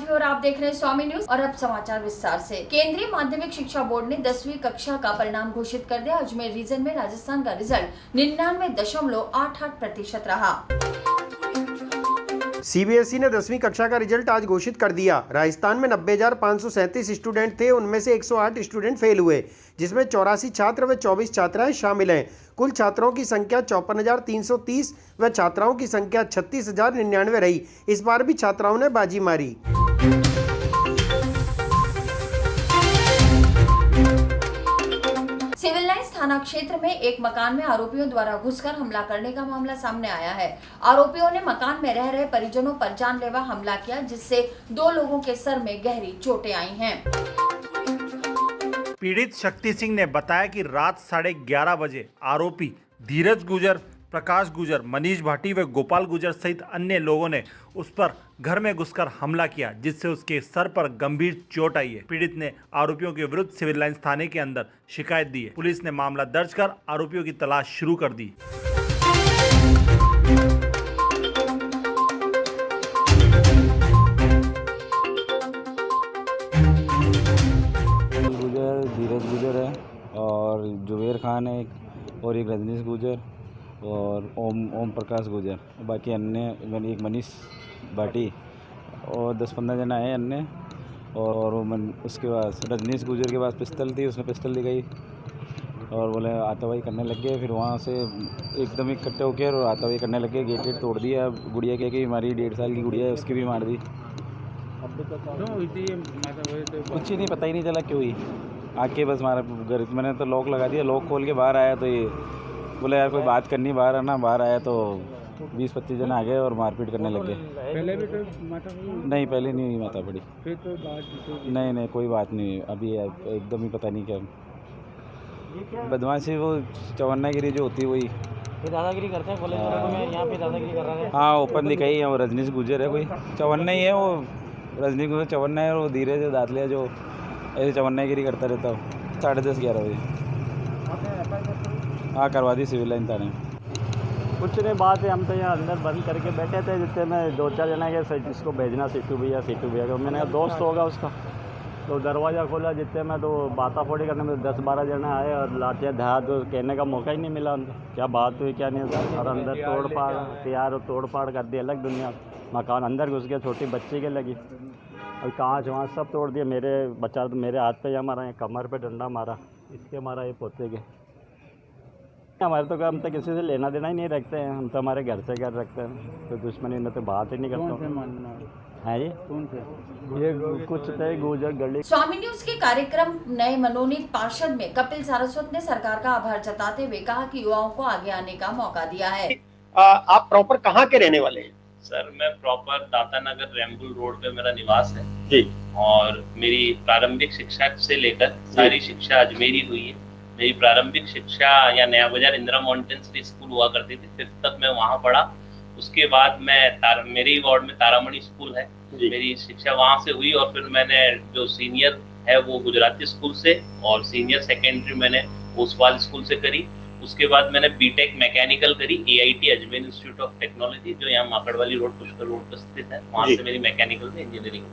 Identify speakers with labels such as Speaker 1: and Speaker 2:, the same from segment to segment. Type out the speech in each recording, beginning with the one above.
Speaker 1: माधवी और आप देख रहे हैं स्वामी न्यूज। और अब समाचार विस्तार से। केंद्रीय माध्यमिक शिक्षा बोर्ड ने 10वीं कक्षा का परिणाम घोषित कर दिया। अजमेर रीजन में राजस्थान का रिजल्ट 99.88% रहा।
Speaker 2: सीबीएसई ने 10वीं कक्षा का रिजल्ट आज घोषित कर दिया। राजस्थान में 90,537 स्टूडेंट थे, उनमें से 108 स्टूडेंट फेल हुए, जिसमें 84 छात्र व 24 छात्राएं शामिल हैं। कुल छात्रों की संख्या 54,330 व छात्राओं की संख्या 36,099 रही। इस बार भी छात्राओं ने बाजी मारी।
Speaker 1: सिविल लाइंस थाना क्षेत्र में एक मकान में आरोपियों द्वारा घुसकर हमला करने का मामला सामने आया है। आरोपियों ने मकान में रह रहे परिजनों पर जानलेवा हमला किया, जिससे 2 लोगों के सर में गहरी चोटें आई हैं।
Speaker 3: पीड़ित शक्ति सिंह ने बताया कि रात 11:30 बजे आरोपी धीरज गुजर, प्रकाश गुजर, मनीष भाटी व गोपाल गुजर सहित अन्य लोगों ने उस पर घर में घुसकर हमला किया, जिससे उसके सर पर गंभीर चोट आई है। पीड़ित ने आरोपियों के विरुद्ध सिविल लाइंस थाने के अंदर शिकायत दी है। पुलिस ने मामला दर्ज कर आरोपियों की तलाश शुरू कर दी।
Speaker 4: धीरज गुजर है और जुबेर खान है और एक रजनीश गुजर और ओम प्रकाश गुजर, बाकी अन्य एक मनीष भाटी और 10-15 जना है अन्य। और उसके बाद रजनीश गुजर के पास पिस्तल थी, उसने पिस्तल दिखाई और बोले आतवाई करने लग गए। फिर वहाँ से एकदम इकट्ठे होकर और आतवाई करने लग गए। गेट तोड़ दिया। गुड़िया क्या कि हमारी 1.5 साल की गुड़िया है, उसकी भी मार दी। कुछ ही नहीं, पता ही नहीं चला क्यों ही आके बस हमारा घर, मैंने तो लॉक लगा दिया। लॉक खोल के बाहर आया तो ये बोला यार कोई बात करनी, बाहर आना। बाहर आया तो 20-25 जन आ गए और मारपीट करने लग गए।
Speaker 5: पहले भी तो माता
Speaker 4: नहीं, पहले नहीं हुई माता पड़ी।
Speaker 5: फिर तो बात
Speaker 4: नहीं, कोई बात नहीं। अभी एकदम ही पता नहीं क्या बदमाशी, वो चवन्नागिरी जो होती है वही
Speaker 6: दादागिरी करते हैं कॉलेज में। यहाँ पे दादागिरी कर रहा है।
Speaker 4: हाँ, ओपन दिखाई है। वो रजनीश गुजर है, कोई चवन्ना ही है। वो रजनीश गुजर चवन्ना है और वो धीरे दातलिया जो ऐसे चवन्नागिरी करता रहता हो। 10:30-11 बजे हाँ करवा दी सिविल लाइन थाने।
Speaker 6: कुछ नहीं बात है, हम तो यहाँ अंदर बंद करके बैठे थे। जितने में 2-4 जना के इसको भेजना सीटू भैया का, मैंने कहा दोस्त होगा उसका, तो दरवाज़ा खोला। जितने में तो बाताफोड़ी करने में 10-12 जना आए और लाठियाँ धार, तो कहने का मौका ही नहीं मिला उनको क्या बात हुई क्या नहीं हुआ। और अंदर तोड़ फाड़ कर दी, अलग दुनिया। मकान अंदर घुस गया, छोटी बच्ची के लगी और कांच वहाँ सब तोड़ दिए। मेरे बच्चा तो मेरे हाथ पे यहाँ मारा, कमर पे डंडा मारा, इसके मारा, ये पोते के। हमारे तो हम तो किसी से लेना देना ही नहीं रखते हैं, हम तो हमारे घर से घर रखते हैं, तो दुश्मनी में तो बात ही नहीं करते हैं जी। ये कुछ थे गुजर गली।
Speaker 1: स्वामी न्यूज के कार्यक्रम नए मनोनीत पार्षद में कपिल सारस्वत ने सरकार का आभार जताते हुए कहा कि युवाओं को आगे आने का मौका दिया है।
Speaker 2: आप प्रॉपर कहाँ के रहने वाले हैं?
Speaker 7: सर, मैं प्रॉपर दातानगर रेम्बुल रोड पे मेरा निवास है
Speaker 2: जी। और
Speaker 7: मेरी प्रारंभिक शिक्षा से लेकर सारी शिक्षा अजमेर ही हुई है। मेरी प्रारंभिक शिक्षा या नया बाजार इंदिरा मॉन्टेसरी स्कूल हुआ करती थी, 5th तक मैं वहाँ पढ़ा। उसके बाद मैं मेरे ही वार्ड में तारामणि स्कूल है, मेरी शिक्षा वहाँ से हुई। और फिर मैंने जो सीनियर है वो गुजराती स्कूल से और सीनियर सेकेंडरी मैंने ओसवाल स्कूल से करी। उसके बाद मैंने बीटेक मैकेनिकल करी AIT Ajmer institute of technology, जो यहाँ माकड़वाली रोड पुष्कर रोड पर स्थित है। वहाँ से मेरी मैकेनिकल में इंजीनियरिंग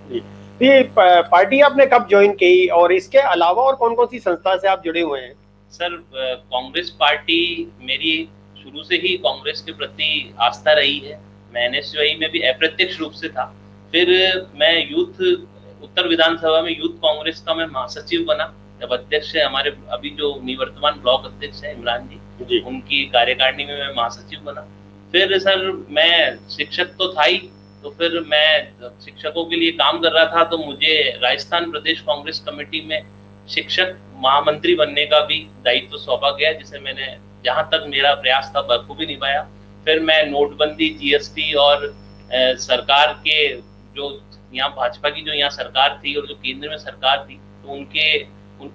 Speaker 7: हुई।
Speaker 2: ये पार्टी आपने कब ज्वाइन की और इसके अलावा और कौन कौन सी संस्था से आप जुड़े हुए हैं?
Speaker 7: सर, कांग्रेस पार्टी मेरी शुरू से ही कांग्रेस के प्रति आस्था रही है। मैं NSUI में भी अप्रत्यक्ष रूप से था। फिर मैं उत्तर विधानसभा में यूथ कांग्रेस का मैं महासचिव बना। जब अध्यक्ष है हमारे अभी जो निवर्तमान ब्लॉक अध्यक्ष है इमरान जी, उनकी कार्यकारिणी में मैं महासचिव बना। फिर सर मैं शिक्षक तो था ही, तो फिर मैं शिक्षकों के लिए काम कर रहा था, तो मुझे राजस्थान प्रदेश कांग्रेस कमेटी में शिक्षक महामंत्री बनने का भी दायित्व सौंपा गया, जिसे मैंने जहां तक मेरा प्रयास था बखूबी निभाया। फिर मैं नोटबंदी, GST और सरकार के जो यहाँ भाजपा की जो यहाँ सरकार थी और जो केंद्र में सरकार थी, तो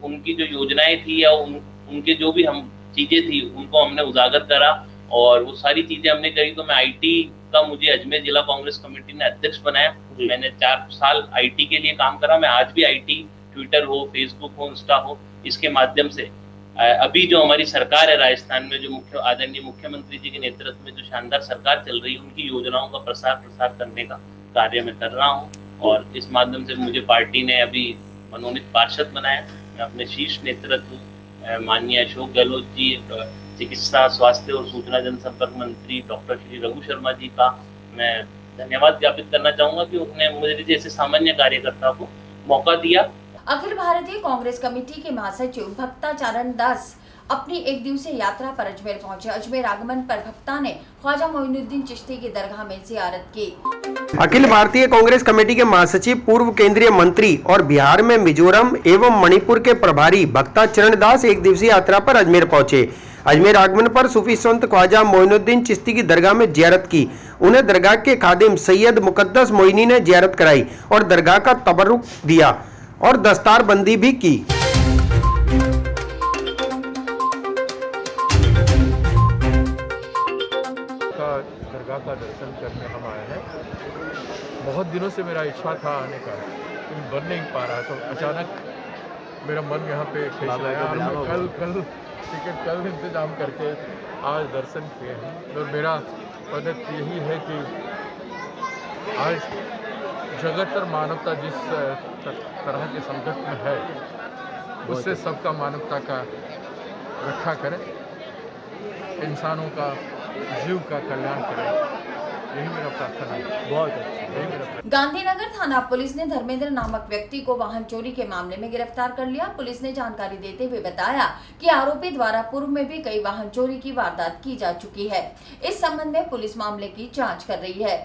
Speaker 7: उनकी जो योजनाएं थी या उनके जो भी हम चीजें थी उनको हमने उजागर करा और वो सारी चीजें हमने करी। तो मैं IT का मुझे अजमेर जिला कांग्रेस कमेटी ने अध्यक्ष बनाया। मैंने 4 साल IT के लिए काम करा। मैं आज भी IT, ट्विटर हो, फेसबुक हो, इंस्टा हो, इसके माध्यम से अभी जो हमारी सरकार है राजस्थान में, जो आदरणीय मुख्यमंत्री जी के नेतृत्व में जो शानदार सरकार चल रही है, उनकी योजनाओं का प्रसार करने का कार्य मैं कर रहा हूँ। और इस माध्यम से मुझे पार्टी ने अभी मनोनीत पार्षद बनाया। मैं अपने शीर्ष नेतृत्व माननीय अशोक गहलोत जी, चिकित्सा, स्वास्थ्य और सूचना जनसंपर्क मंत्री डॉक्टर श्री रघु शर्मा जी का मैं धन्यवाद ज्ञापित करना चाहूँगा कि उन्होंने मुझे जैसे सामान्य कार्यकर्ता को मौका दिया।
Speaker 1: अखिल भारतीय कांग्रेस कमेटी के महासचिव भक्ताचरण दास अपनी एक दिवसीय यात्रा पर अजमेर पहुंचे। अजमेर आगमन पर भक्ता ने ख्वाजा मोइनुद्दीन चिश्ती की दरगाह में जियारत की।
Speaker 2: अखिल भारतीय कांग्रेस कमेटी के महासचिव, पूर्व केंद्रीय मंत्री और बिहार में मिजोरम एवं मणिपुर के प्रभारी भक्ताचरण दास एक दिवसीय यात्रा पर अजमेर पहुंचे। अजमेर आगमन पर सूफी संत ख्वाजा मोइनुद्दीन चिश्ती की दरगाह में जियारत की। उन्हें दरगाह के खादिम सैयद मुकद्दस मोइनी ने जियारत कराई और दरगाह का तबरुक दिया और दस्तारबंदी भी की।
Speaker 8: दरगाह का दर्शन करने हम आए हैं। बहुत दिनों से मेरा इच्छा था आने का, लेकिन बन नहीं पा रहा, तो अचानक मेरा मन यहाँ पे खींच आया और मैं कल टिकट कल इंतजाम करके आज दर्शन किए हैं। तो मेरा मदद यही है कि आज जगत और मानवता जिस तरह के संकट में है, उससे सबका मानवता का रक्षा करें, इंसानों का जीव का कल्याण करें, यही मेरा प्रार्थना है। बहुत अच्छा।
Speaker 1: गांधीनगर थाना पुलिस ने धर्मेंद्र नामक व्यक्ति को वाहन चोरी के मामले में गिरफ्तार कर लिया। पुलिस ने जानकारी देते हुए बताया कि आरोपी द्वारा पूर्व में भी कई वाहन चोरी की वारदात की जा चुकी है। इस संबंध में पुलिस मामले की जांच कर रही है।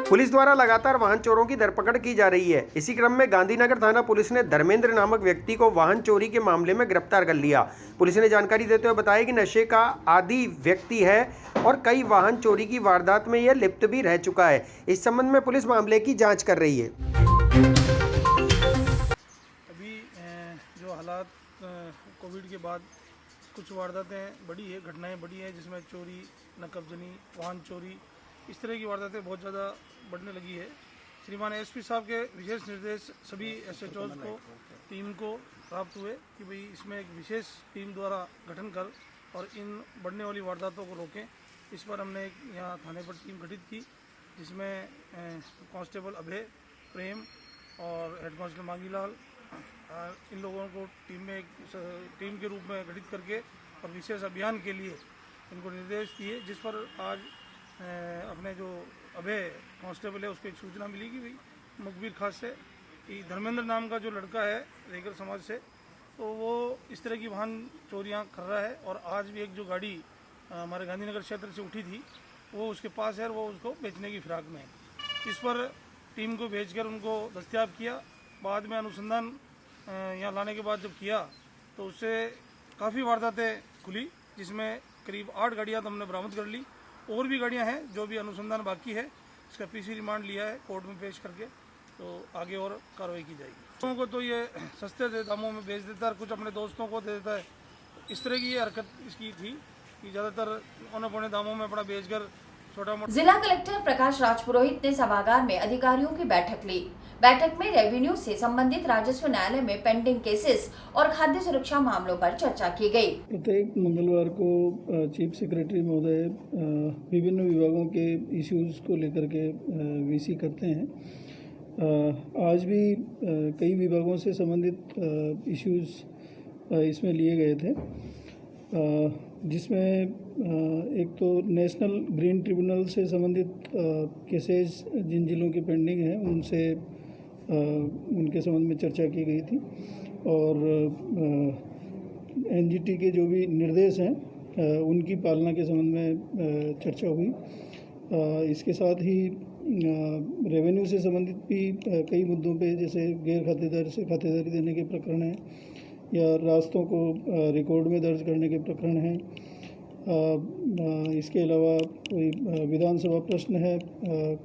Speaker 2: पुलिस द्वारा लगातार वाहन चोरों की धरपकड़ की जा रही है। इसी क्रम में गांधीनगर थाना पुलिस ने धर्मेंद्र नामक व्यक्ति को वाहन चोरी के मामले में गिरफ्तार कर लिया। पुलिस ने जानकारी देते हुए बताया कि नशे का आदी व्यक्ति है और कई वाहन चोरी की वारदात में यह लिप्त भी रह चुका है। इस संबंध में पुलिस मामले की जांच कर रही है।
Speaker 5: अभी जो हालात कोविड के बाद कुछ वारदातें बढ़ी है, घटनाएं बढ़ी है, जिसमें चोरी, नकबजनी, वाहन चोरी, इस तरह की वारदातें बहुत ज़्यादा बढ़ने लगी है। श्रीमान एसपी साहब के विशेष निर्देश सभी SHOs को, टीम को प्राप्त हुए कि भाई इसमें एक विशेष टीम द्वारा गठन कर और इन बढ़ने वाली वारदातों को रोकें। इस पर हमने एक यहाँ थाने पर टीम गठित की, जिसमें कांस्टेबल अभय, प्रेम और हेड कांस्टेबल मांगीलाल, इन लोगों को टीम के रूप में गठित करके और विशेष अभियान के लिए इनको निर्देश दिए, जिस पर आज अपने जो अभय कांस्टेबल है उसको एक सूचना मिली कि भाई मुखबिर खास से कि धर्मेंद्र नाम का जो लड़का है रेगर समाज से, तो वो इस तरह की वाहन चोरियां कर रहा है। और आज भी एक जो गाड़ी हमारे गांधीनगर क्षेत्र से उठी थी वो उसके पास है और वो उसको बेचने की फिराक में है। इस पर टीम को भेजकर उनको दस्तयाब किया। बाद में अनुसंधान यहाँ लाने के बाद जब किया तो उससे काफ़ी वारदातें खुली, जिसमें करीब 8 गाड़ियाँ तो हमने बरामद कर ली। और भी गाड़ियां हैं जो भी अनुसंधान बाकी है, इसका PC रिमांड लिया है कोर्ट में पेश करके, तो आगे और कार्रवाई की जाएगी। लोगों को तो ये सस्ते दामों में बेच देता है, कुछ अपने दोस्तों को दे देता है। इस तरह की ये हरकत इसकी थी कि ज़्यादातर औने पौने दामों में अपना बेचकर छोटा मोटा।
Speaker 1: जिला कलेक्टर प्रकाश राजपुरोहित ने सभागार में अधिकारियों की बैठक ली। बैठक में रेवेन्यू से संबंधित राजस्व न्यायालय में पेंडिंग केसेस और खाद्य सुरक्षा मामलों पर चर्चा की गई।
Speaker 5: प्रत्येक मंगलवार को चीफ सेक्रेटरी महोदय विभिन्न विभागों के इश्यूज को लेकर के VC करते हैं। आज भी कई विभागों से संबंधित इश्यूज इसमें लिए गए थे, जिसमें एक तो नेशनल ग्रीन ट्रिब्यूनल से संबंधित केसेस जिन जिलों के पेंडिंग हैं उनसे उनके संबंध में चर्चा की गई थी, और NGT के जो भी निर्देश हैं उनकी पालना के संबंध में चर्चा हुई। इसके साथ ही रेवेन्यू से संबंधित भी कई मुद्दों पे, जैसे गैर खातेदार से खातेदारी देने के प्रकरण हैं या रास्तों को रिकॉर्ड में दर्ज करने के प्रकरण हैं। इसके अलावा कोई विधानसभा प्रश्न है,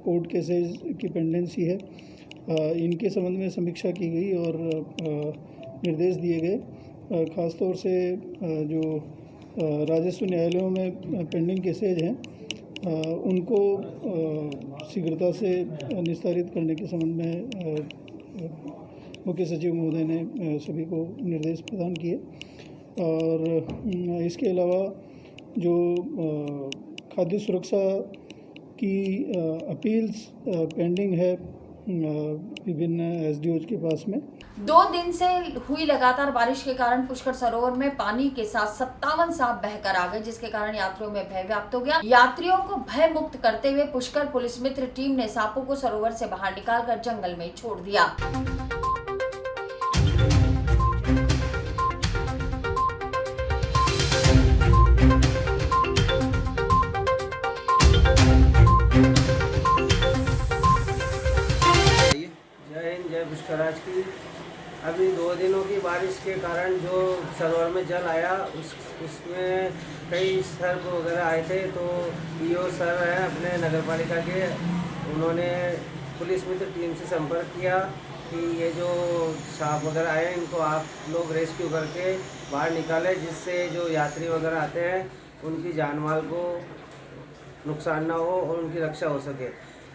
Speaker 5: कोर्ट केसेस की पेंडेंसी है, इनके संबंध में समीक्षा की गई और निर्देश दिए गए। ख़ास तौर से जो राजस्व न्यायालयों में पेंडिंग केसेज हैं उनको शीघ्रता से निस्तारित करने के संबंध में मुख्य सचिव महोदय ने सभी को निर्देश प्रदान किए। और इसके अलावा जो खाद्य सुरक्षा
Speaker 9: की अपील्स पेंडिंग है विभिन्न एसडीओज के पास में।
Speaker 1: 2 दिन से हुई लगातार बारिश के कारण पुष्कर सरोवर में पानी के साथ 57 सांप बहकर आ गए, जिसके कारण यात्रियों में भय व्याप्त हो गया। यात्रियों को भय मुक्त करते हुए पुष्कर पुलिस मित्र टीम ने सांपों को सरोवर से बाहर निकालकर जंगल में छोड़ दिया।
Speaker 10: जय हिंद, जय पुष्कराज की। अभी 2 दिनों की बारिश के कारण जो सरोवर में जल आया उसमें कई सर्प वगैरह आए थे, तो ईओ सर हैं अपने नगर पालिका के, उन्होंने पुलिस मित्र टीम से संपर्क किया कि ये जो सांप वगैरह आए इनको आप लोग रेस्क्यू करके बाहर निकालें, जिससे जो यात्री वगैरह आते हैं उनकी जान माल को नुकसान ना हो और उनकी रक्षा हो सके।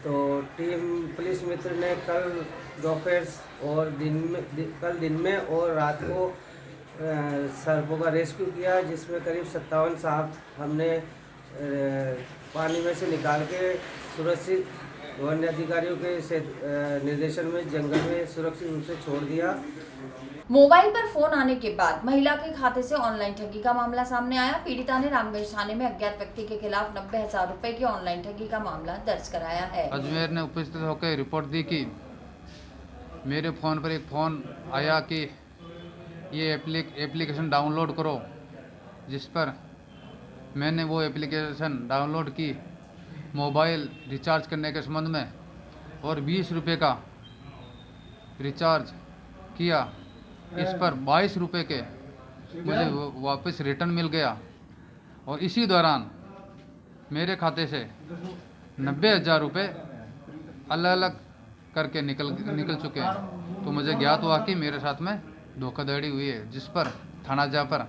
Speaker 10: तो टीम पुलिस मित्र ने कल दोपहर और कल दिन में और रात को सर्पों का रेस्क्यू किया, जिसमें करीब 57 सांप हमने पानी में से निकाल के सुरक्षित वन अधिकारियों के निर्देशन में जंगल में सुरक्षित रूप से छोड़ दिया।
Speaker 1: मोबाइल पर फोन आने के बाद महिला के खाते से ऑनलाइन ठगी का मामला सामने आया। पीड़िता ने रामगंज थाने में अज्ञात व्यक्ति के खिलाफ 90,000 रुपए की ऑनलाइन ठगी का मामला दर्ज कराया है।
Speaker 11: अजमेर ने उपस्थित होकर रिपोर्ट दी कि मेरे फ़ोन पर एक फ़ोन आया कि ये एप्लीकेशन डाउनलोड करो, जिस पर मैंने वो एप्लीकेशन डाउनलोड की मोबाइल रिचार्ज करने के संबंध में, और 20 रुपये का रिचार्ज किया। इस पर 22 रुपये के मुझे वापस रिटर्न मिल गया, और इसी दौरान मेरे खाते से 90,000 रुपये अलग अलग करके निकल चुके हैं। तो मुझे ज्ञात हुआ कि मेरे साथ में धोखाधड़ी हुई है, जिस पर थाना जा पर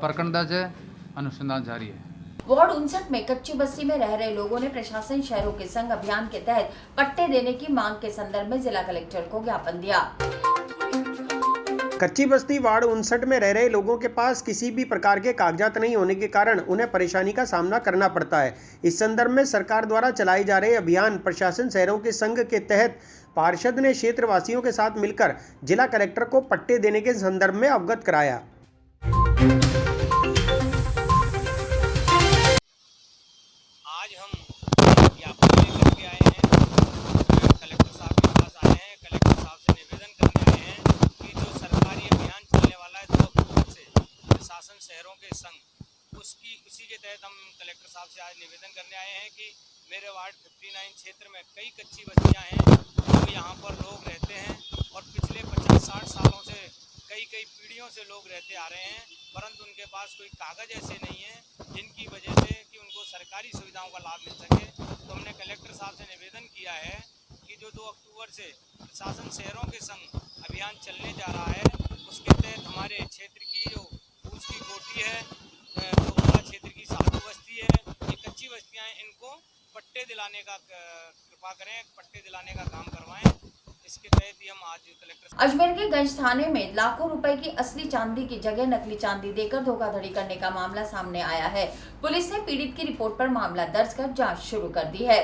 Speaker 11: प्रकरण दर्ज है, अनुसंधान जारी है।
Speaker 1: वार्ड 59 में कच्ची बस्ती में रह रहे लोगों ने प्रशासन शहरों के संग अभियान के तहत पट्टे देने की मांग के संदर्भ में जिला कलेक्टर को ज्ञापन दिया।
Speaker 2: कच्ची बस्ती वार्ड 59 में रह रहे लोगों के पास किसी भी प्रकार के कागजात नहीं होने के कारण उन्हें परेशानी का सामना करना पड़ता है। इस संदर्भ में सरकार द्वारा चलाए जा रहे अभियान प्रशासन शहरों के संघ के तहत पार्षद ने क्षेत्रवासियों के साथ मिलकर जिला कलेक्टर को पट्टे देने के संदर्भ में अवगत कराया।
Speaker 12: आज हम ज्ञापन लेकर के आए हैं, कलेक्टर साहब के पास आए हैं। कलेक्टर साहब से निवेदन करने आए हैं कि जो सरकारी अभियान चलने वाला है 2 अक्टूबर से प्रशासन शहरों के संग, उसी के तहत हम कलेक्टर साहब से आज निवेदन करने आए हैं कि मेरे वार्ड 59 क्षेत्र में कई कच्ची बस्तियां हैं, जो यहाँ पर लोग रहते हैं और पिछले 50-60 सालों से कई पीढ़ियों से लोग रहते आ रहे हैं, परंतु उनके पास कोई कागज़ ऐसे नहीं है जिनकी वजह से कि उनको सरकारी सुविधाओं का लाभ मिल सके। तो हमने कलेक्टर साहब से निवेदन किया है कि जो 2 अक्टूबर से प्रशासन शहरों के संग अभियान चलने जा रहा है, उसके तहत हमारे क्षेत्र की जो पूछ की कोठी है, तो क्षेत्र की साधु बस्ती है, ये कच्ची बस्तियाँ हैं, इनको पट्टे दिलाने का कृपा करें, पट्टे दिलाने का काम करवाएं। इसके तहत ही हम आज कलेक्टर
Speaker 1: अजमेर के गंज थाने में लाखों रुपए की असली चांदी की जगह नकली चांदी देकर धोखाधड़ी करने का मामला सामने आया है। पुलिस ने पीड़ित की रिपोर्ट पर मामला दर्ज कर जांच शुरू कर दी है।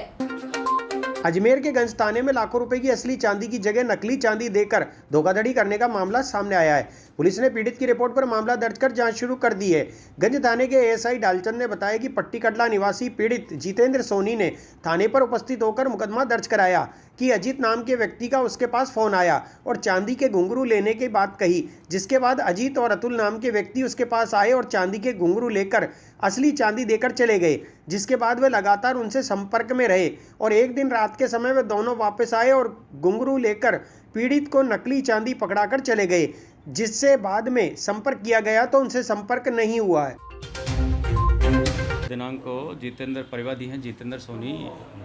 Speaker 2: अजमेर के गंज थाने में लाखों रुपए की असली चांदी की जगह नकली चांदी देकर धोखाधड़ी करने का मामला सामने आया है। पुलिस ने पीड़ित की रिपोर्ट पर मामला दर्ज कर जांच शुरू कर दी है। गंज थाने के एएसआई डालचंद ने बताया कि पट्टी कटला निवासी पीड़ित जितेंद्र सोनी ने थाने पर उपस्थित होकर मुकदमा दर्ज कराया कि अजीत नाम के व्यक्ति का उसके पास फोन आया और चांदी के घुंघरू लेने की बात कही, जिसके बाद अजीत और अतुल नाम के व्यक्ति उसके पास आए और चांदी के घुंघरू लेकर असली चांदी देकर चले गए, जिसके बाद वे लगातार उनसे संपर्क में रहे और एक दिन रात के समय वे दोनों वापस आए और घुंघरू लेकर पीड़ित को नकली चांदी पकड़ाकर चले गए, जिससे बाद में संपर्क किया गया तो उनसे संपर्क नहीं हुआ है।
Speaker 13: दिनांक को जितेंद्र परिवादी हैं, जितेंद्र सोनी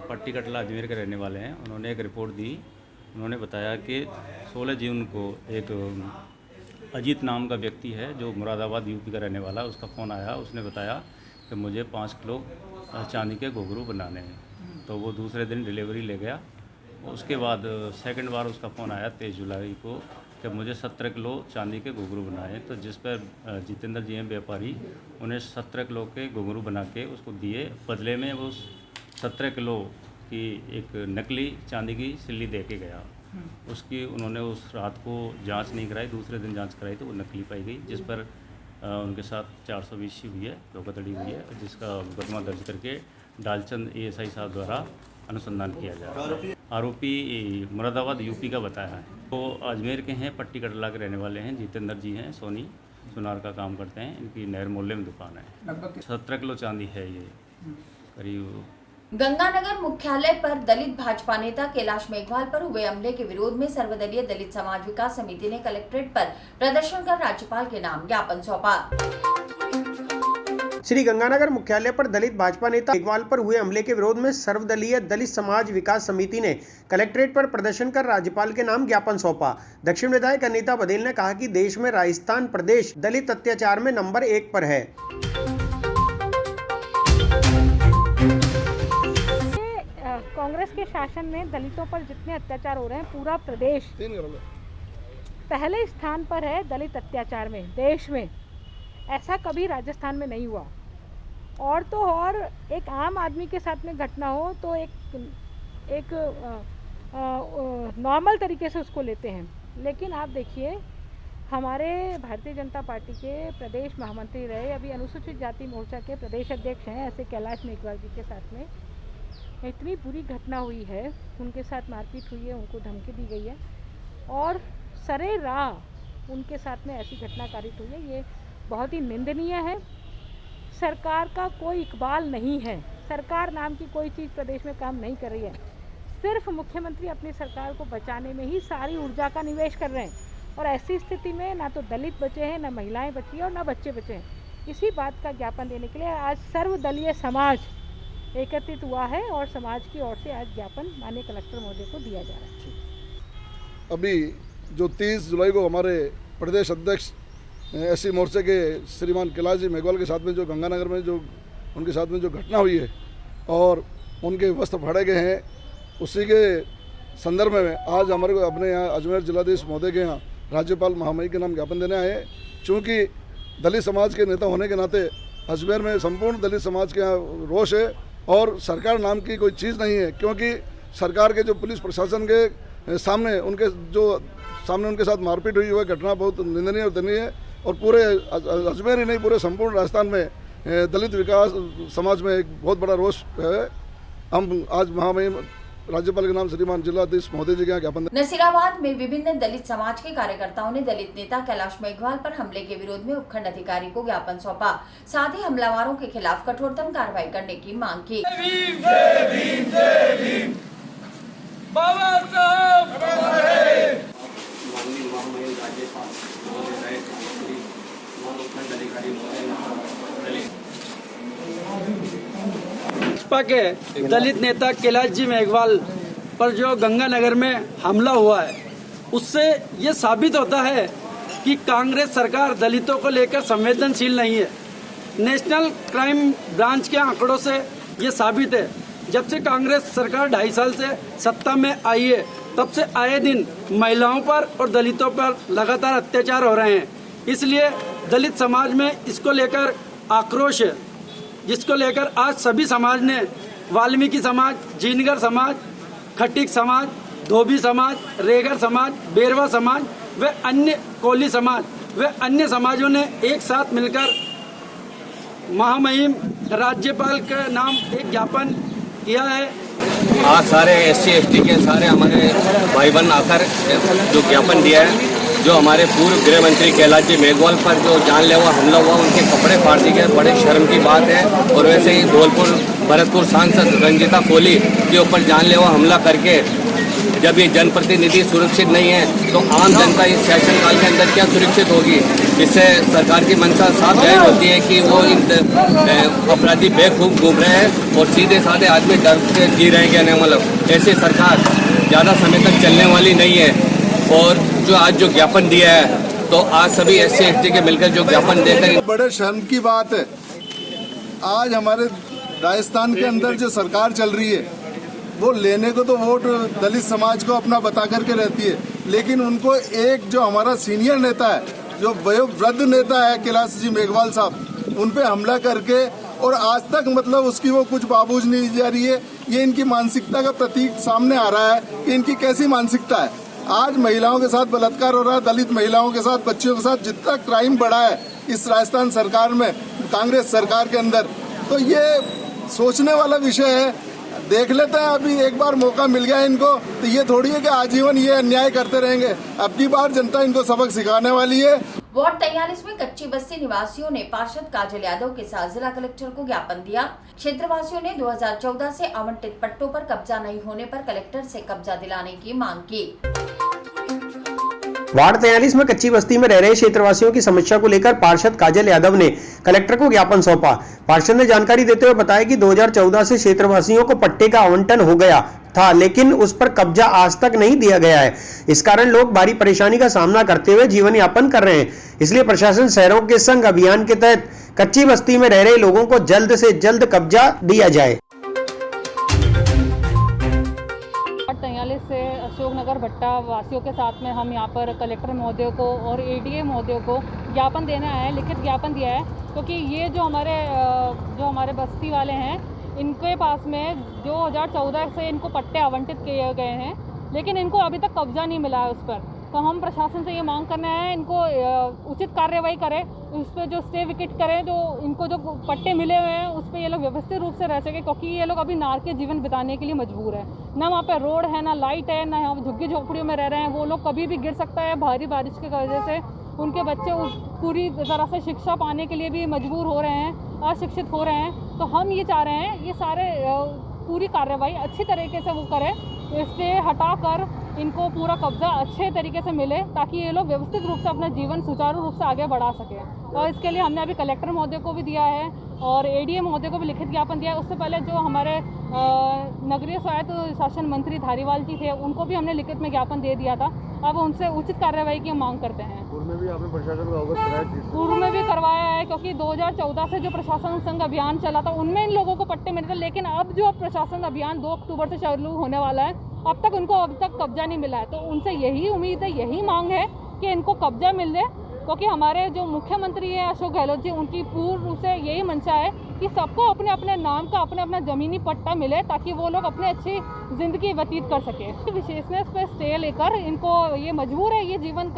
Speaker 13: पट्टी कटला अजमेर के रहने वाले हैं। उन्होंने एक रिपोर्ट दी। उन्होंने बताया कि 16 जून को एक अजीत नाम का व्यक्ति है जो मुरादाबाद यूपी का रहने वाला, उसका फ़ोन आया। उसने बताया कि मुझे 5 किलो चांदी के घुंघरू बनाने हैं, तो वो दूसरे दिन डिलीवरी ले गया। उसके बाद सेकंड बार उसका फ़ोन आया 23 जुलाई को कि मुझे 17 किलो चांदी के घुंघरू बनाए, तो जिस पर जितेंद्र जी हैं व्यापारी, उन्हें 17 किलो के घुंघरू बना के उसको दिए। बदले में वो 17 किलो की एक नकली चांदी की सिल्ली दे के गया। उसकी उन्होंने उस रात को जांच नहीं कराई, दूसरे दिन जांच कराई तो वो नकली पाई गई, जिस पर उनके साथ 420 हुई है, धोखाधड़ी हुई है, जिसका मुकदमा दर्ज करके डालचंद ASI साहब द्वारा अनुसंधान किया जा रहा है। आरोपी मुरादाबाद यूपी का बताया है। तो अजमेर के हैं, पट्टी कटला के रहने वाले हैं। जितेंद्र जी हैं, सोनी सुनार का काम करते हैं। इनकी नहर मोहल्ले में दुकान है। 17 किलो चांदी है ये करीब।
Speaker 1: गंगानगर मुख्यालय पर दलित भाजपा नेता कैलाश मेघवाल पर हुए हमले के विरोध में सर्वदलीय दलित समाज विकास समिति ने कलेक्ट्रेट पर प्रदर्शन कर राज्यपाल के नाम ज्ञापन सौंपा।
Speaker 2: श्री गंगानगर मुख्यालय पर दलित भाजपा नेता मेघवाल पर हुए हमले के विरोध में सर्वदलीय दलित समाज विकास समिति ने कलेक्ट्रेट पर प्रदर्शन कर राज्यपाल के नाम ज्ञापन सौंपा। दक्षिण विधायक अनीता बघेल ने कहा कि देश में राजस्थान प्रदेश दलित अत्याचार में नंबर 1 पर है।
Speaker 14: कांग्रेस के शासन में दलितों पर जितने अत्याचार हो रहे हैं, पूरा प्रदेश पहले स्थान पर है दलित अत्याचार में देश में। ऐसा कभी राजस्थान में नहीं हुआ। और तो और एक आम आदमी के साथ में घटना हो तो एक नॉर्मल तरीके से उसको लेते हैं, लेकिन आप देखिए हमारे भारतीय जनता पार्टी के प्रदेश महामंत्री रहे, अभी अनुसूचित जाति मोर्चा के प्रदेश अध्यक्ष हैं, ऐसे कैलाश मेघवाल जी के साथ में इतनी बुरी घटना हुई है, उनके साथ मारपीट हुई है, उनको धमकी दी गई है और सरे राह उनके साथ में ऐसी घटना कारित हुई है। ये बहुत ही निंदनीय है। सरकार का कोई इकबाल नहीं है, सरकार नाम की कोई चीज़ प्रदेश में काम नहीं कर रही है। सिर्फ मुख्यमंत्री अपनी सरकार को बचाने में ही सारी ऊर्जा का निवेश कर रहे हैं और ऐसी स्थिति में ना तो दलित बचे हैं, ना महिलाएं बची हैं और ना बच्चे बचे हैं। इसी बात का ज्ञापन देने के लिए आज सर्वदलीय समाज एकत्रित हुआ है और समाज की ओर से आज ज्ञापन माननीय कलेक्टर महोदय को दिया जा रहा है।
Speaker 15: अभी जो 30 जुलाई को हमारे प्रदेश अध्यक्ष SC मोर्चे के श्रीमान कैलाश जी मेघवाल के साथ में जो गंगानगर में जो उनके साथ में जो घटना हुई है और उनके वस्त्र फाड़े गए हैं, उसी के संदर्भ में आज हमारे को अपने यहाँ अजमेर जिलाधीश महोदय के यहाँ राज्यपाल महामहिम के नाम ज्ञापन देने आए हैं। चूँकि दलित समाज के नेता होने के नाते अजमेर में संपूर्ण दलित समाज के यहाँ रोष है और सरकार नाम की कोई चीज़ नहीं है, क्योंकि सरकार के जो पुलिस प्रशासन के सामने उनके साथ मारपीट हुई है, घटना बहुत निंदनीय और दयनीय है और पूरे अजमेर ही नहीं पूरे संपूर्ण राजस्थान में दलित विकास समाज में एक बहुत बड़ा रोष है। हम आज महामहिम राज्यपाल के नाम श्रीमान जिलाधीश महोदय जी के यहाँ ज्ञापन।
Speaker 1: नसीराबाद में विभिन्न दलित समाज के कार्यकर्ताओं ने दलित नेता कैलाश मेघवाल पर हमले के विरोध में उपखंड अधिकारी को ज्ञापन सौंपा। साथ ही हमलावरों के खिलाफ कठोरतम कार्रवाई करने की मांग की।
Speaker 16: भाजपा के दलित नेता कैलाश जी मेघवाल पर जो गंगानगर में हमला हुआ है, उससे ये साबित होता है कि कांग्रेस सरकार दलितों को लेकर संवेदनशील नहीं है। नेशनल क्राइम ब्रांच के आंकड़ों से ये साबित है। जब से कांग्रेस सरकार 2.5 साल से सत्ता में आई है, तब से आए दिन महिलाओं पर और दलितों पर लगातार अत्याचार हो रहे हैं। इसलिए दलित समाज में इसको लेकर आक्रोश है, जिसको लेकर आज सभी समाज ने, वाल्मीकि समाज, जीनगर समाज, खटीक समाज, धोबी समाज, रेगर समाज, बेरवा समाज व अन्य कोली समाज व अन्य समाजों ने एक साथ मिलकर महामहिम राज्यपाल के नाम एक ज्ञापन किया है।
Speaker 12: आज सारे SC ST के सारे हमारे भाई बहन आकर जो ज्ञापन दिया है, जो हमारे पूर्व गृह मंत्री कैलाश जी मेघवाल पर जो जानलेवा हमला हुआ, उनके कपड़े फाड़ दिए गए, बड़े शर्म की बात है। और वैसे ही धौलपुर भरतपुर सांसद रंजीता कोहली के ऊपर जानलेवा हमला करके, जब ये जनप्रतिनिधि सुरक्षित नहीं है तो आम जनता इस शासनकाल के अंदर क्या सुरक्षित होगी। इससे सरकार की मंशा साफ जाहिर होती है कि वो इन अपराधी बेखूब घूम रहे हैं और सीधे साधे आदमी डर से जी रहे हैं। मतलब ऐसी सरकार ज़्यादा समय तक चलने वाली नहीं है। और जो आज जो ज्ञापन दिया है, तो आज सभी SC ST के मिलकर जो ज्ञापन देकर,
Speaker 15: बड़े शर्म की बात है। आज हमारे राजस्थान के अंदर जो सरकार चल रही है, वो लेने को तो वोट दलित समाज को अपना बता करके रहती है, लेकिन उनको एक जो हमारा सीनियर नेता है, जो वयोवृद्ध नेता है कैलाश जी मेघवाल साहब, उन पे हमला करके और आज तक मतलब उसकी वो कुछ बाबूज नहीं दी जा रही है। ये इनकी मानसिकता का प्रतीक सामने आ रहा है कि इनकी कैसी मानसिकता है। आज महिलाओं के साथ बलात्कार हो रहा है, दलित महिलाओं के साथ, बच्चियों के साथ, जितना क्राइम बढ़ा है इस राजस्थान सरकार में, कांग्रेस सरकार के अंदर, तो ये सोचने वाला विषय है। देख लेते हैं, अभी एक बार मौका मिल गया इनको, तो ये थोड़ी है कि आजीवन ये अन्याय करते रहेंगे। अब की बार जनता इनको सबक सिखाने वाली है।
Speaker 1: वार्ड 43 में कच्ची बस्ती निवासियों ने पार्षद काजल यादव के साथ जिला कलेक्टर को ज्ञापन दिया। क्षेत्रवासियों ने 2014 से आवंटित पट्टों पर कब्जा नहीं होने पर कलेक्टर से कब्जा दिलाने की मांग की।
Speaker 2: वार्ड 43 में कच्ची बस्ती में रह रहे क्षेत्रवासियों की समस्या को लेकर पार्षद काजल यादव ने कलेक्टर को ज्ञापन सौंपा। पार्षद ने जानकारी देते हुए बताया कि 2014 से क्षेत्रवासियों को पट्टे का आवंटन हो गया था, लेकिन उस पर कब्जा आज तक नहीं दिया गया है। इस कारण लोग भारी परेशानी का सामना करते हुए जीवन यापन कर रहे हैं। इसलिए प्रशासन शहरों के संग अभियान के तहत कच्ची बस्ती में रह रहे लोगों को जल्द से जल्द कब्जा दिया जाए।
Speaker 14: से अशोकनगर भट्टा वासियों के साथ में हम यहाँ पर कलेक्टर महोदय को और एडीए महोदय को ज्ञापन देने आए हैं, लिखित ज्ञापन दिया है, क्योंकि ये जो हमारे बस्ती वाले हैं, इनके पास में 2014 से इनको पट्टे आवंटित किए गए हैं, लेकिन इनको अभी तक कब्जा नहीं मिला है उस पर। तो हम प्रशासन से ये मांग करने आए हैं, इनको उचित कार्रवाई करें, उस पर जो स्टे विकेट करें, जो इनको जो पट्टे मिले हुए हैं उस पर ये लोग व्यवस्थित रूप से रह सके, क्योंकि ये लोग अभी नार के जीवन बिताने के लिए मजबूर है। ना वहाँ पे रोड है, ना लाइट है, ना यहाँ झुग्गी झोपड़ियों में रह रहे हैं। वो लोग कभी भी गिर सकता है भारी बारिश की वजह से। उनके बच्चे पूरी तरह से शिक्षा पाने के लिए भी मजबूर हो रहे हैं, अशिक्षित हो रहे हैं। तो हम ये चाह रहे हैं ये सारे पूरी कार्रवाई अच्छी तरीके से वो करें, स्टे हटाकर इनको पूरा कब्जा अच्छे तरीके से मिले, ताकि ये लोग व्यवस्थित रूप से अपना जीवन सुचारू रूप से आगे बढ़ा सकें। और इसके लिए हमने अभी कलेक्टर महोदय को भी दिया है और एडीए महोदय को भी लिखित ज्ञापन दिया है। उससे पहले जो हमारे नगरीय स्वायत्त शासन मंत्री धारीवाल जी थे, उनको भी हमने लिखित में ज्ञापन दे दिया था। अब उनसे उचित कार्रवाई की मांग करते हैं।
Speaker 15: पूर्व में भी आपने प्रशासन को अवगत कराया?
Speaker 14: पूर्व में भी करवाया है, क्योंकि 2014 से जो प्रशासन संघ अभियान चला था उनमें इन लोगों को पट्टे मिले थे, लेकिन अब जो प्रशासन अभियान 2 अक्टूबर से चालू होने वाला है, अब तक उनको अब तक कब्जा नहीं मिला है। तो उनसे यही उम्मीद है, यही मांग है कि इनको कब्जा मिल जाए, क्योंकि हमारे जो मुख्यमंत्री हैं अशोक गहलोत जी, उनकी पूर्ण रूप से यही मंशा है कि सबको अपने अपने नाम का अपना ज़मीनी पट्टा मिले, ताकि वो लोग अपनी अच्छी ज़िंदगी व्यतीत कर सके। विशेषनेस पे स्टे लेकर इनको ये मजबूर है ये जीवन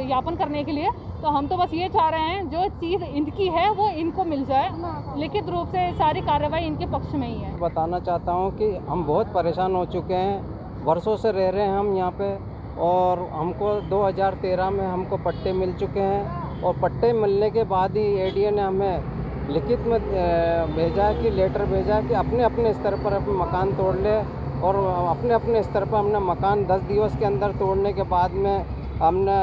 Speaker 14: यापन करने के लिए। तो हम तो बस ये चाह रहे हैं जो चीज़ इनकी है वो इनको मिल जाए, लिखित रूप से सारी कार्रवाई इनके पक्ष में ही है।
Speaker 10: बताना चाहता हूँ कि हम बहुत परेशान हो चुके हैं, वर्षों से रह रहे हैं हम यहाँ पे, और हमको 2013 में हमको पट्टे मिल चुके हैं। और पट्टे मिलने के बाद ही एडीए ने हमें लिखित में भेजा कि लेटर भेजा कि अपने अपने स्तर पर अपने मकान तोड़ ले, और अपने अपने स्तर पर हमने मकान 10 दिवस के अंदर तोड़ने के बाद में हमने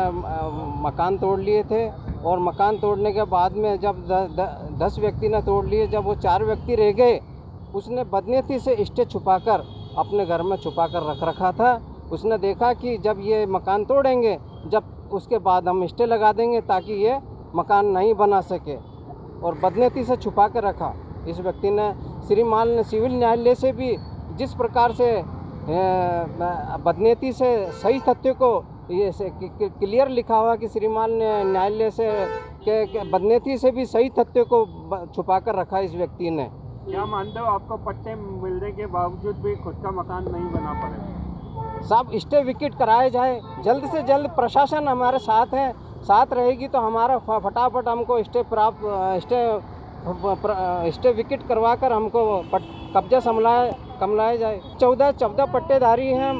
Speaker 10: मकान तोड़ लिए थे। और मकान तोड़ने के बाद में जब 10 व्यक्ति ने तोड़ लिए, जब वो 4 व्यक्ति रह गए, उसने बदनीयती से स्टे छुपाकर अपने घर में छुपा कर रख रखा था। उसने देखा कि जब ये मकान तोड़ेंगे, जब उसके बाद हम स्टे लगा देंगे ताकि ये मकान नहीं बना सके, और बदनीयती से छुपा कर रखा इस व्यक्ति ने। श्रीमान ने सिविल न्यायालय से भी जिस प्रकार से बदनीयती से सही तथ्य को ये क्लियर लिखा हुआ कि श्रीमान ने न्यायालय से के बदनीयती से भी सही तथ्य को छुपा कर रखा इस व्यक्ति ने।
Speaker 6: क्या मानते हो आपको पट्टे मिलने के बावजूद भी खुद का मकान नहीं बना पाए?
Speaker 10: सब स्टे विकेट कराए जाए, जल्द से जल्द। प्रशासन हमारे साथ है, साथ रहेगी तो हमारा फटाफट हमको स्टे विकेट करवाकर हमको कब्जा कमलाया जाए। 14 पट्टेदारी हैं हम,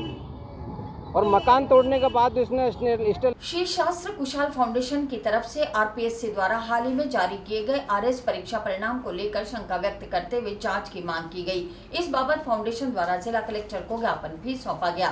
Speaker 10: और मकान तोड़ने के बाद उसने
Speaker 1: श्री शास्त्र कुशाल फाउंडेशन की तरफ से आरपीएससी द्वारा हाल ही में जारी किए गए आरएस परीक्षा परिणाम को लेकर शंका व्यक्त करते हुए जांच की मांग की गई। इस बाबत फाउंडेशन द्वारा जिला कलेक्टर को ज्ञापन भी सौंपा गया।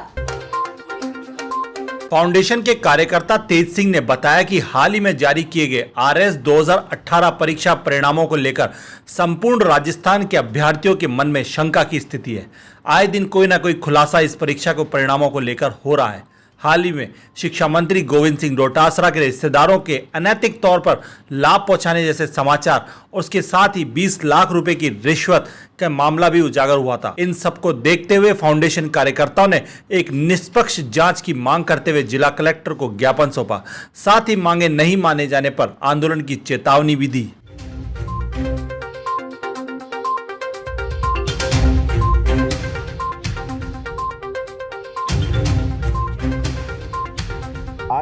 Speaker 3: फाउंडेशन के कार्यकर्ता तेज सिंह ने बताया कि हाल ही में जारी किए गए आरएस 2018 परीक्षा परिणामों को लेकर संपूर्ण राजस्थान के अभ्यर्थियों के मन में शंका की स्थिति है। आए दिन कोई ना कोई खुलासा इस परीक्षा को परिणामों को लेकर हो रहा है। हाल ही में शिक्षा मंत्री गोविंद सिंह डोटासरा के रिश्तेदारों के अनैतिक तौर पर लाभ पहुंचाने जैसे समाचार और उसके साथ ही 20 लाख रुपए की रिश्वत का मामला भी उजागर हुआ था। इन सबको देखते हुए फाउंडेशन कार्यकर्ताओं ने एक निष्पक्ष जांच की मांग करते हुए जिला कलेक्टर को ज्ञापन सौंपा। साथ ही मांगे नहीं माने जाने पर आंदोलन की चेतावनी भी दी।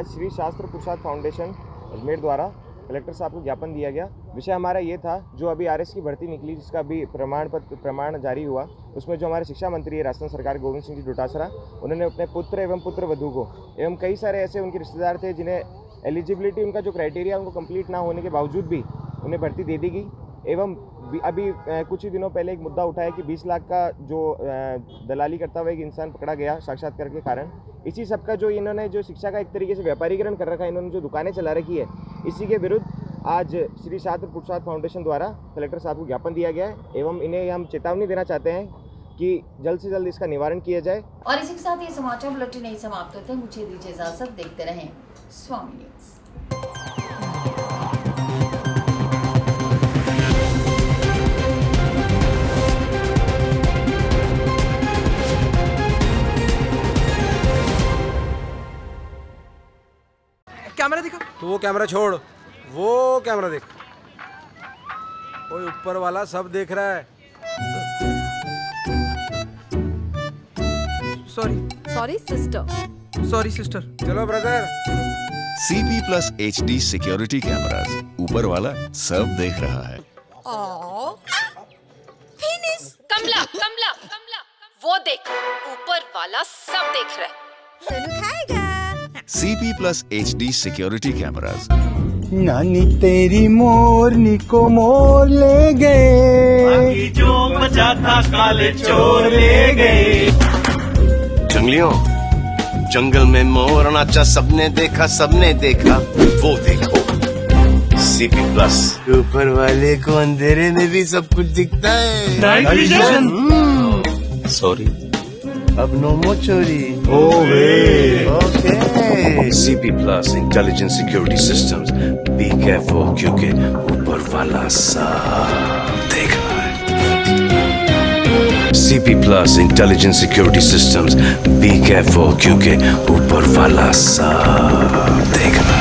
Speaker 17: आज श्री शास्त्र प्रसाद फाउंडेशन अजमेर द्वारा कलेक्टर साहब को ज्ञापन दिया गया। विषय हमारा ये था, जो अभी आरएस की भर्ती निकली, जिसका अभी प्रमाण जारी हुआ, उसमें जो हमारे शिक्षा मंत्री है राजस्थान सरकार गोविंद सिंह जी डोटासरा, उन्होंने अपने पुत्र एवं पुत्र वधू को एवं कई सारे ऐसे उनके रिश्तेदार थे जिन्हें एलिजिबिलिटी, उनका जो क्राइटेरिया उनको कंप्लीट ना होने के बावजूद भी उन्हें भर्ती दे दी गई। एवं अभी कुछ ही दिनों पहले एक मुद्दा उठा है कि 20 लाख का जो दलाली करता हुआ एक इंसान पकड़ा गया साक्षात्कार के कारण। इसी सब का जो इन्होंने जो शिक्षा का एक तरीके से व्यापारीकरण कर रखा है, इन्होंने जो दुकानें चला रखी है, इसी के विरुद्ध आज श्री शास्त्र प्रसाद फाउंडेशन द्वारा कलेक्टर साहब को ज्ञापन दिया गया है एवं इन्हें हम चेतावनी देना चाहते हैं कि जल्द से जल्द इसका निवारण किया जाए।
Speaker 1: और इसी के साथ ये समाचार बुलेटिन नहीं समाप्त होते। मुझे दीजिए इजाजत, देखते रहें स्वामी न्यूज।
Speaker 18: कैमरा दिखा। तो वो कैमरा छोड़, वो कैमरा देख। कोई ऊपर वाला सब देख रहा है।
Speaker 19: Sorry sister.
Speaker 18: चलो brother.
Speaker 20: CP+ HD security cameras, ऊपर वाला सब देख रहा है।
Speaker 19: फिनिश। कमला वो देख, ऊपर वाला सब देख रहा है। सोनू खाएगा।
Speaker 20: CP+ HD security cameras.
Speaker 21: नानी तेरी मोरनी को मोर ले गए, जो बचा था काले चोर ले गए।
Speaker 22: जंगलियों, जंगल में मोर नाचा, सबने देखा, वो देखो CP+। ऊपर वाले को अंधेरे में भी सब कुछ दिखता है। Night vision. सॉरी, अब नो मोर चोरी। Okay. CP+ intelligent security systems, be careful क्योंकि ऊपर वाला सब देख रहा है। CP+ intelligent security systems, be careful क्योंकि ऊपर वाला सब देख रहा है।